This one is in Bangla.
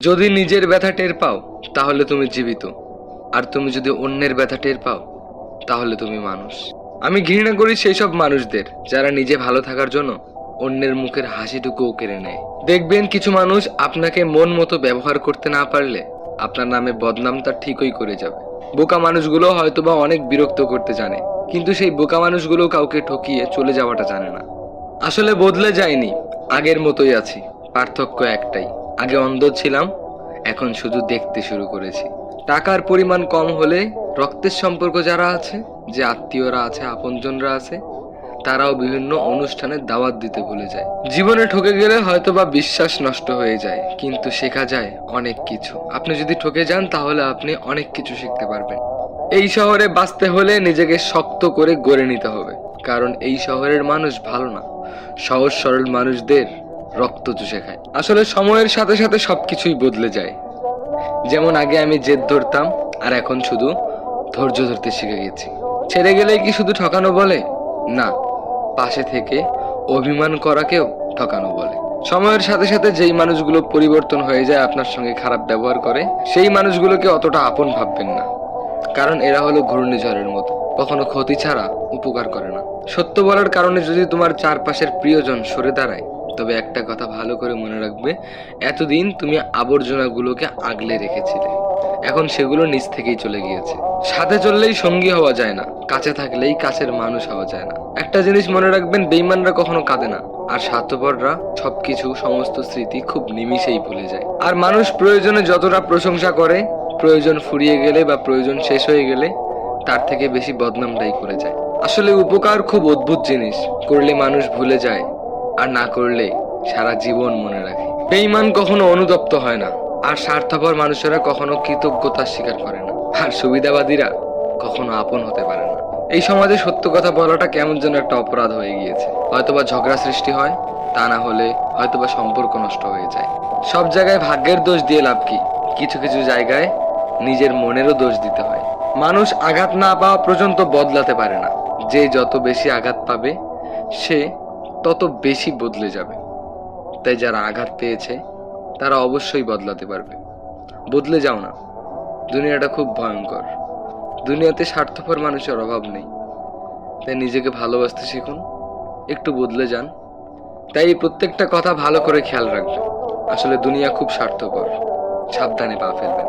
যদি নিজের ব্যথা টের পাও তাহলে তুমি জীবিত, আর তুমি যদি অন্যের ব্যথা টের পাও তাহলে তুমি মানুষ। আমি ঘৃণা করি সেই সব মানুষদের যারা নিজে ভালো থাকার জন্য অন্যের মুখের হাসিটুকুও কেড়ে নেয়। দেখবেন কিছু মানুষ আপনাকে মন মতো ব্যবহার করতে না পারলে আপনার নামে বদনাম তার ঠিকই করে যাবে। বোকা মানুষগুলো হয়তোবা অনেক বিরক্ত করতে জানে, কিন্তু সেই বোকা মানুষগুলো কাউকে ঠকিয়ে চলে যাওয়াটা জানে না। আসলে বদলে যায়নি, আগের মতোই আছি, পার্থক্য একটাই, আগে অন্ধ ছিলাম, এখন শুধু দেখতে শুরু করেছি। টাকার পরিমাণ কম হলে রক্তের সম্পর্ক যারা আছে, যে আত্মীয়রা আছে, আপনজনরা আছে, তারাও বিভিন্ন অনুষ্ঠানে দাওয়াত দিতে ভুলে যায়। জীবনে ঠকে গেলে হয়তোবা বিশ্বাস নষ্ট হয়ে যায়, কিন্তু শেখা যায় অনেক কিছু। আপনি যদি ঠকে যান তাহলে আপনি অনেক কিছু শিখতে পারবেন। এই শহরে বাঁচতে হলে নিজেকে শক্ত করে গড়ে নিতে হবে, কারণ এই শহরের মানুষ ভালো না, সহজ সরল মানুষদের রক্ত চুষে খায়। আসলে সময়ের সাথে সাথে সবকিছুই বদলে যায়। যেমন আগে আমি জেদ ধরতাম, আর এখন শুধু ধৈর্য ধরতে শিখে গেছি। ছেড়ে গেলেই কি শুধু ঠকানো বলে? না, পাশে থেকে অভিমান করাকেও ঠকানো বলে। সময়ের সাথে সাথে যেই মানুষগুলো পরিবর্তন হয়ে যায়, আপনার সঙ্গে খারাপ ব্যবহার করে, সেই মানুষগুলোকে অতটা আপন ভাববেন না, কারণ এরা হলো ঘূর্ণিঝড়ের মতো, কখনো ক্ষতি ছাড়া উপকার করে না। সত্য বলার কারণে যদি তোমার চারপাশের প্রিয়জন সরে দাঁড়ায়, তবে একটা কথা ভালো করে মনে রাখবে, এতদিন তুমি আবর্জনাগুলোকে আগলে রেখেছিলে, এখন সেগুলো নিজ থেকেই চলে গিয়েছে। সাথে চললেই সঙ্গী হওয়া যায় না, কাছে থাকলেই কাছের মানুষ হওয়া যায় না। একটা জিনিস মনে রাখবেন, বেঈমানরা কখনো কাঁদে না, আর স্বার্থপররা সবকিছু, সমস্ত স্মৃতি খুব নিমিষেই ভুলে যায়। আর মানুষ প্রয়োজনে যতটা প্রশংসা করে, প্রয়োজন ফুরিয়ে গেলে বা প্রয়োজন শেষ হয়ে গেলে তার থেকে বেশি বদনামটাই করে যায়। আসলে উপকার খুব অদ্ভুত জিনিস, করলে মানুষ ভুলে যায়, আর না করলে সারা জীবন মনে রাখে। বেঈমান কখনো অনুতপ্ত হয় না, আর স্বার্থপর মানুষেরা কখনো কৃতজ্ঞতা স্বীকার করে না, আর সুবিধাবাদীরা কখনো আপন হতে পারে না। এই সমাজে সত্য কথা বলাটা কেমন যেন একটা অপরাধ হয়ে গিয়েছে। হয়তোবা ঝগড়া সৃষ্টি হয়, তা না হলে হয়তোবা সম্পর্ক নষ্ট হয়ে যায়। সব জায়গায় ভাগ্যের দোষ দিয়ে লাভ কি? কিছু কিছু জায়গায় নিজের মনেরও দোষ দিতে হয়। মানুষ আঘাত না পাওয়া পর্যন্ত বদলাতে পারে না, যে যত বেশি আঘাত পাবে সে তত বেশি বদলে যাবে। তাই যারা আঘাত পেয়েছে তারা অবশ্যই বদলাতে পারবে। বদলে যাও না, দুনিয়াটা খুব ভয়ঙ্কর, দুনিয়াতে স্বার্থপর মানুষের অভাব নেই। তাই নিজেকে ভালোবাসতে শিখুন, একটু বদলে যান। তাই এই প্রত্যেকটা কথা ভালো করে খেয়াল রাখবেন। আসলে দুনিয়া খুব স্বার্থপর, সাবধানে পা ফেলবেন।